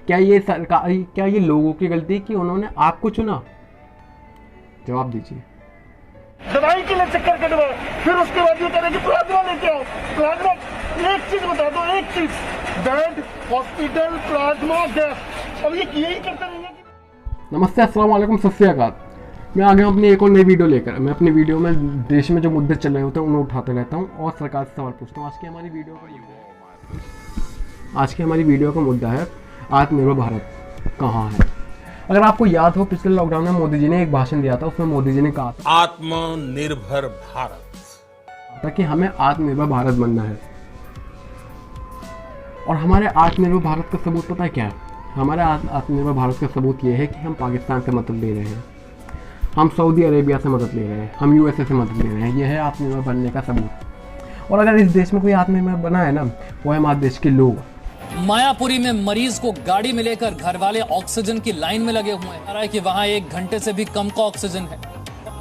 क्या ये सरकार, क्या ये लोगों की गलती कि उन्होंने आपको चुना? जवाब दीजिए। दवाई के लिए चक्कर कटवा, फिर उसके बाद ये करें कि प्लाज्मा लेके आओ। प्लाज्मा, एक चीज बता दो, एक चीज, बेड, हॉस्पिटल, प्लाज्मा, गैस, अब ये यही करते रहेंगे। नमस्ते, अस्सलाम वालेकुम, सत श्री अकाल। मैं आ गया हूँ अपनी एक और नई वीडियो लेकर। मैं अपनी वीडियो में देश में जो मुद्दे चल रहे होते हैं उन्हें उठाते रहता हूँ और सरकार से सवाल पूछता हूँ। आज की हमारी वीडियो का मुद्दा है आत्मनिर्भर भारत कहाँ है। अगर आपको याद हो, पिछले लॉकडाउन में मोदी जी ने एक भाषण दिया था। उसमें मोदी जी ने कहा था आत्मनिर्भर भारत, ताकि हमें आत्मनिर्भर भारत बनना है। और हमारे आत्मनिर्भर भारत का सबूत पता है क्या है? हमारे आत्मनिर्भर भारत का सबूत ये है कि हम पाकिस्तान से मदद ले रहे हैं, हम सऊदी अरेबिया से मदद ले रहे हैं, हम यूएसए से मदद ले रहे हैं। यह है आत्मनिर्भर बनने का सबूत। और अगर इस देश में कोई आत्मनिर्भर बना है ना, वो है हमारे देश के लोग। मायापुरी में मरीज को गाड़ी में लेकर घर वाले ऑक्सीजन की लाइन में लगे हुए हैं। है कि वहां 1 घंटे से भी कम का ऑक्सीजन है,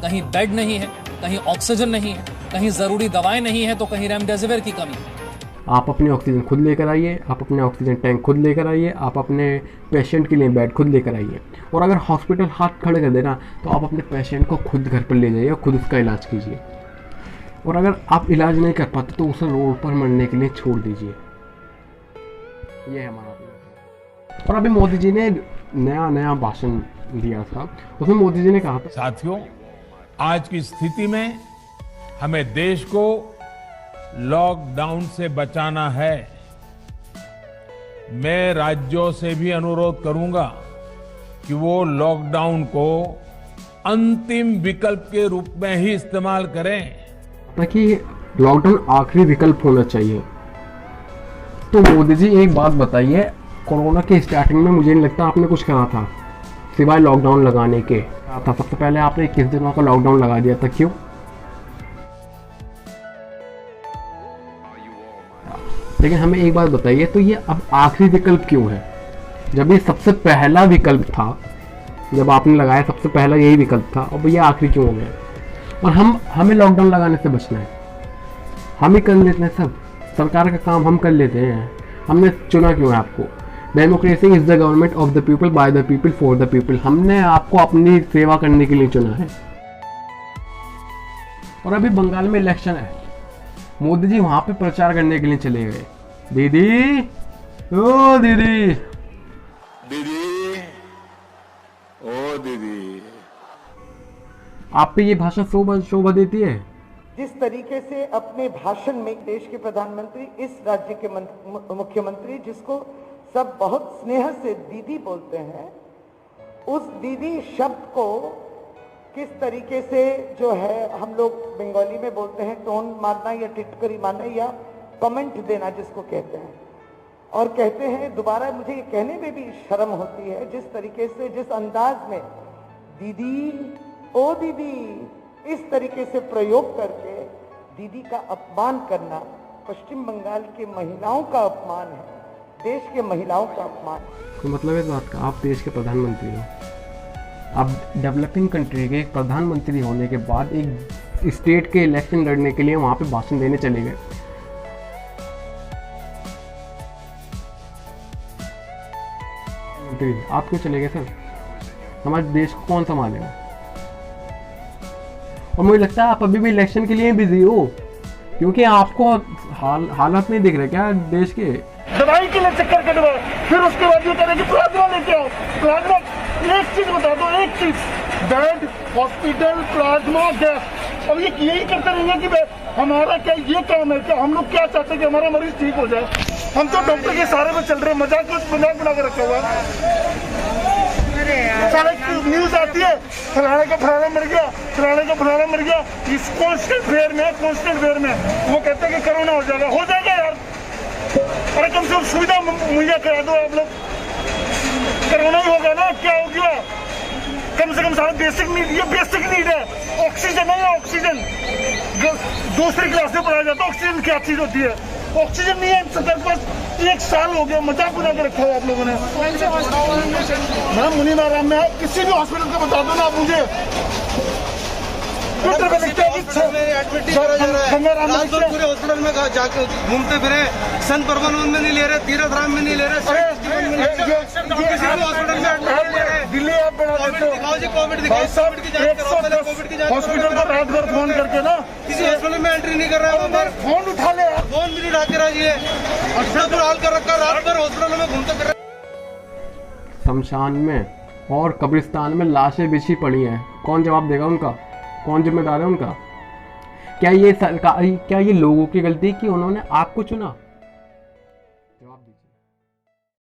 कहीं बेड नहीं है, कहीं ऑक्सीजन नहीं है, कहीं जरूरी दवाएं नहीं है, तो कहीं रेमडेसिविर की कमी है। आप अपनी ऑक्सीजन खुद लेकर आइए, आप अपने ऑक्सीजन टैंक खुद लेकर आइए, आप अपने पेशेंट के लिए बेड खुद लेकर आइए। और अगर हॉस्पिटल हाथ खड़े कर देना तो आप अपने पेशेंट को खुद घर पर ले जाइए और खुद उसका इलाज कीजिए। और अगर आप इलाज नहीं कर पाते तो उसे रोड पर मरने के लिए छोड़ दीजिए। ये है हमारा प्लान। और अभी मोदी जी ने नया भाषण दिया था। उसमें मोदी जी ने कहा था, साथियों, आज की स्थिति में हमें देश को लॉकडाउन से बचाना है। मैं राज्यों से भी अनुरोध करूंगा कि वो लॉकडाउन को अंतिम विकल्प के रूप में ही इस्तेमाल करें, ताकि लॉकडाउन आखिरी विकल्प होना चाहिए। तो मोदी जी एक बात बताइए, कोरोना के स्टार्टिंग में मुझे नहीं लगता आपने कुछ करा था सिवाय लॉकडाउन लगाने के। सबसे पहले आपने 21 दिनों का लॉकडाउन लगा दिया था, क्यों? लेकिन हमें एक बात बताइए, तो ये अब आखिरी विकल्प क्यों है? जब ये सबसे पहला विकल्प था, जब आपने लगाया सबसे पहला यही विकल्प था, अब ये आखिरी क्यों हो गया? और हमें लॉकडाउन लगाने से बचना है, हम ही कर लेते हैं सब, सरकार का काम हम कर लेते हैं। हमने चुना क्यों है आपको? Democracy is the government of the people, by the people, for the people. हमने आपको अपनी सेवा करने के लिए चुना है। और अभी बंगाल में इलेक्शन है, मोदी जी वहां पे प्रचार करने के लिए चले गए। दीदी, ओ दीदी, दीदी, ओ दीदी, आप पे ये भाषा शोभा देती है? जिस तरीके से अपने भाषण में देश के प्रधानमंत्री, इस राज्य के मुख्यमंत्री, जिसको सब बहुत स्नेह से दीदी बोलते हैं, उस दीदी शब्द को किस तरीके से जो है हम लोग बंगाली में बोलते हैं टोन मारना या टिटकरी मारना या कमेंट देना जिसको कहते हैं, और कहते हैं दोबारा, मुझे ये कहने में भी शर्म होती है, जिस तरीके से, जिस अंदाज में दीदी, ओ दीदी, इस तरीके से प्रयोग करके दीदी का अपमान करना पश्चिम बंगाल की महिलाओं का अपमान है, देश के महिलाओं का अपमान। तो मतलब इस बात का, आप देश के प्रधानमंत्री हो, आप डेवलपिंग कंट्री के प्रधानमंत्री होने के बाद एक स्टेट के इलेक्शन लड़ने के लिए वहां पे भाषण देने चले गए। आप क्यों चले गए सर? हमारे देश को कौन संभालेगा? और मुझे लगता है आप अभी भी इलेक्शन के लिए बिजी हो, क्योंकि आपको हालात नहीं दिख रहे क्या देश के? दवाई के लिए चक्कर कटवा, फिर उसके बाद ये करें कि प्लाज्मा लेके आओ। प्लाज्मा, एक चीज बता दो, एक चीज, बेड, हॉस्पिटल, प्लाज्मा, गैस, अब ये यही करते रहेंगे कि हमारा क्या ये काम है? क्या हम लोग क्या चाहते हैं कि हमारा मरीज ठीक हो जाए? हम तो डॉक्टर के सहारे में चल रहे हैं, मजाक बना के रखा हुआ है। सारे न्यूज आती है, फलाने का फलाना मर गया, फलाने का फलाना मर गया, इस कांस्टेंट फेयर में वो कहते हैं कि कोरोना हो जाएगा यार। अरे कम से कम सुविधा मुहैया करा दो आप लोग। कोरोना ही होगा ना, क्या हो गया? कम से कम सारा बेसिक नीड, ये बेसिक नीड है। ऑक्सीजन है, ऑक्सीजन दूसरी क्लास में पढ़ाया जाता है, ऑक्सीजन क्या चीज होती है? ऑक्सीजन नहीं है सरकार के पास। 1 साल हो गया, मजाक बना के रखा है आप लोगों ने। मैं मुनीम आराम में, किसी भी हॉस्पिटल को बता दो ना आप मुझे। पूरे हॉस्पिटल में जाके घूमते फिरे, संत परमानंद में नहीं ले रहे, तीर्थ राम में नहीं ले रहे। कोविड दिखाओ, भाई साहब, कोविड की जांच कराओ, पहले कोविड की जांच कराओ। हॉस्पिटल को रात भर फोन करके ना किसी हॉस्पिटल में एंट्री नहीं कर रहा है वहाँ पर, फोन उठा ले यार। फोन भी नहीं उठा के राजी है। अच्छा तो हाल कर रखा, रात भर हॉस्पिटल में घूमते फिर। शमशान में और कब्रिस्तान में लाशें बिछी पड़ी हैं, कौन जवाब देगा उनका? कौन जिम्मेदार है उनका? क्या ये सरकार, क्या ये लोगों की गलती कि उन्होंने आपको चुना?